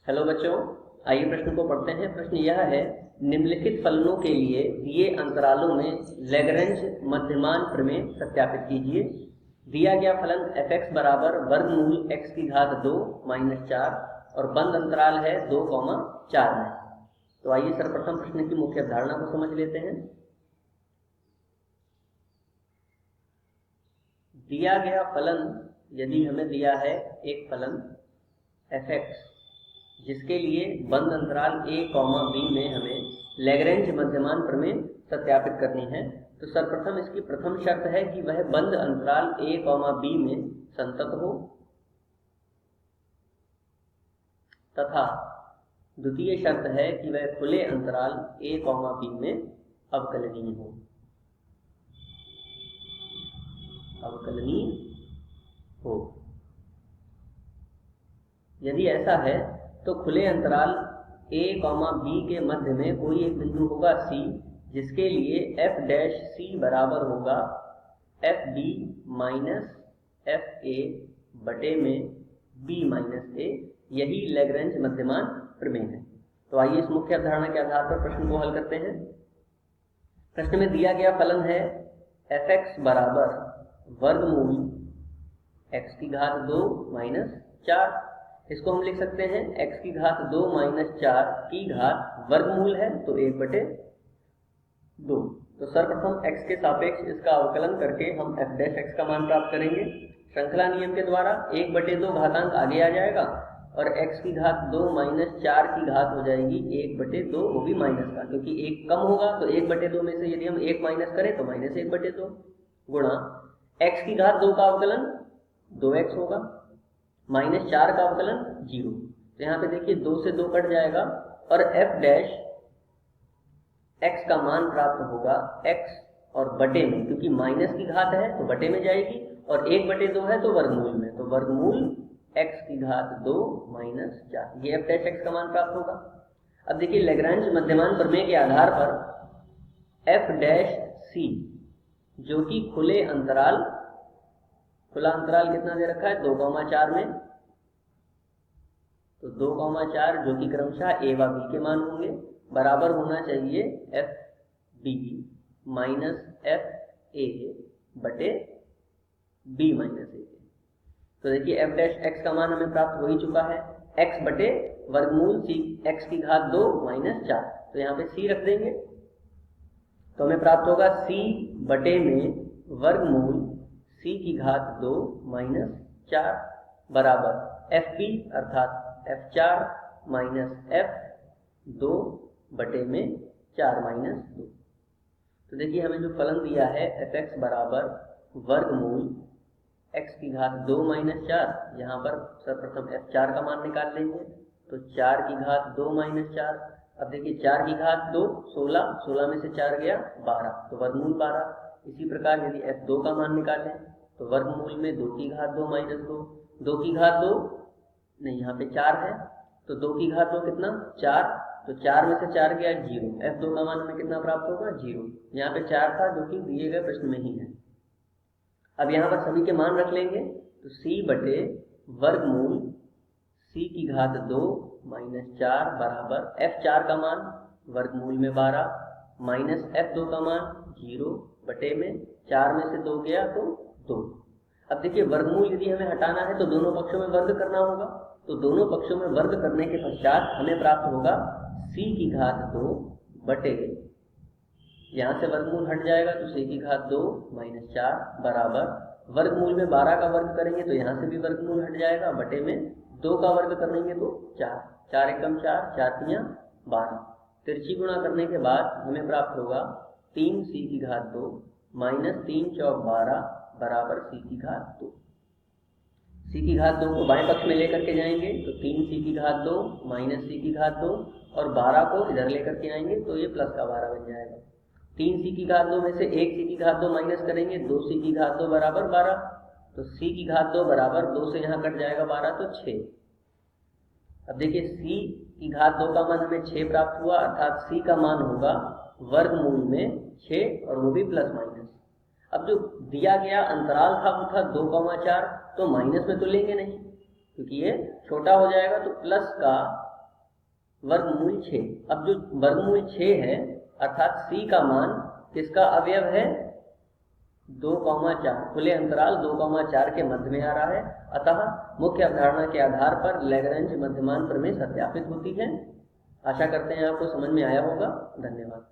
Hello बच्चों, आइए प्रश्न को पढ़ते हैं। प्रश्न यह है, निम्नलिखित फलनों के लिए दिए अंतरालों में लैग्रेंज मध्यमान प्रमेय सत्यापित कीजिए। दिया गया फलन f(x) बराबर वर्गमूल x की घात 2 माइनस 4 और बंद अंतराल है 2,4 में। तो आइए सर्वप्रथम प्रश्न की मुख्य अवधारणा को समझ लेते हैं। दिया गया फलन, यदि हमें दिया है एक फलन f(x) जिसके लिए बंद अंतराल a, b में हमें लैग्रेंज मध्यमान प्रमेय सत्यापित करनी है, तो सर्वप्रथम इसकी प्रथम शर्त है कि वह बंद अंतराल a, b में संतत हो, तथा द्वितीय शर्त है कि वह खुले अंतराल a, b में अवकलनीय हो। यदि ऐसा है तो खुले अंतराल a, b के मध्य में कोई एक बिंदु होगा c, जिसके लिए f' बराबर होगा fb माइनस fa बटे में b माइनस a। यही लैग्रेंज मध्यमान प्रमेय है। तो आइए इस मुख्य अवधारणा के आधार पर प्रश्न को हल करते हैं। प्रश्न में दिया गया फलन है f(x) बराबर वर्गमूल x की घात 2 माइनस 4। इसको हम लिख सकते हैं x की घात 2 माइनस 4 की घात वर्गमूल है, तो 1/2। तो सर्वप्रथम x के सापेक्ष इसका अवकलन करके हम f' का मान प्राप्त करेंगे। श्रृंखला नियम के द्वारा 1/2 घातांक आगे आ जाएगा और x की घात 2 माइनस 4 की घात हो जाएगी 1/2, वो भी माइनस का, क्योंकि 1 कम होगा तो 1/2 में से यदि हम 1 माइनस करें तो माइनस 1/2 गुणा x की घात 2 का अवकलन 2x होगा, माइनस 4 का अवकलन 0। तो यहाँ पे देखिए 2 से 2 कट जाएगा और f' x का मान प्राप्त होगा x और बटे में, क्योंकि माइनस की घात है तो बटे में जाएगी और 1/2 है तो वर्गमूल में, तो वर्गमूल x की घात 2 माइनस 4, ये f' का मान प्राप्त होगा। अब देखिए लैग्रेंज मध्यमान प्रमेय के आधार पर f' जो कि खुला अंतराल कितना दे रखा है 2,4 में, तो 2,4 जो कि क्रमशः a व b के मान होंगे, बराबर होना चाहिए fb माइनस fa बटे b माइनस a। तो देखिए f' का मान हमें प्राप्त हो ही चुका है, x बटे वर्गमूल c x की घात 2 माइनस 4। तो यहाँ पे c रख देंगे तो हमें प्राप्त होगा c बटे में वर्गमूल c की घात 2 माइनस 4 बराबर fb अर्थात f4 माइनस f 2 बटे में 4 माइनस 2। तो देखिए हमें जो फलन दिया है f(x) बराबर वर्गमूल x की घात 2 माइनस 4, यहाँ पर सर्वप्रथम f4 का मान निकाल लेंगे, तो 4 की घात 2 माइनस 4। अब देखिए 4 की घात 2 16 में से 4 गया 12, तो वर्गमूल 12। इसी प्रकार यदि f2 का मान निकालें तो वर्गमूल में 2 की घात 2 माइनस 2 की घात 2 नहीं, यहाँ पे 4 है तो 2 की घात 2 कितना 4, तो 4 में से 4 गया 0, f2 का मान हमें कितना प्राप्त होगा 0। यहाँ पे 4 था जो कि दिए गए प्रश्न में ही है। अब यहाँ पर सभी के मान रख लेंगे, तो c बटे वर्गमूल c की घात 2 माइनस 4 बराबर f4 का मान वर्गमूल में 12 माइनस f2 का मान 0 बटे में 4 में से 2 गया तो 2। अब देखिए वर्गमूल यदि हमें हटाना है तो दोनों पक्षों में वर्ग करना होगा, तो दोनों पक्षों में वर्ग करने के पश्चात हमें प्राप्त होगा c की घात 2 बटे, यहाँ से वर्गमूल हट जाएगा तो c की घात 2 माइनस 4 बराबर वर्गमूल में 12 का वर्ग करेंगे तो यहाँ से भी वर्गमूल हट जाएगा, बटे में 2 का वर्ग करेंगे तो 4, 4 एकम 4, 4 तियां 12। तिरछी गुणा करने के बाद हमें प्राप्त होगा 3c की घात 2 माइनस 3 चौक 12 बराबर c की घात 2। c की घात 2 को बाएं पक्ष में लेकर के जाएंगे तो 3c की घात 2 माइनस c की घात 2 और 12 को इधर लेकर के आएंगे तो ये प्लस का 12 बन जाएगा। 3c की घात 2 में से 1c की घात 2 माइनस करेंगे, 2c की घात 2 बराबर 12, तो c की घात 2 बराबर 2 से यहाँ कट जाएगा 12 तो 6। अब देखिए c की घात 2 का मान हमें 6 प्राप्त हुआ, अर्थात c का मान होगा वर्गमूल में 6 और वो भी प्लस माइनस। अब जो दिया गया अंतराल था वो था 2,4, तो माइनस में तो लेंगे नहीं क्योंकि ये छोटा हो जाएगा, तो प्लस का वर्गमूल 6। अब जो वर्गमूल 6 है अर्थात c का मान किसका अवयव है, 2,4, खुले अंतराल 2,4 के मध्य में आ रहा है। अतः मुख्य अवधारणा के आधार पर लैग्रैन्ज मध्यमान प्रमेय सत्यापित होती है। आशा करते हैं आपको समझ में आया होगा। धन्यवाद।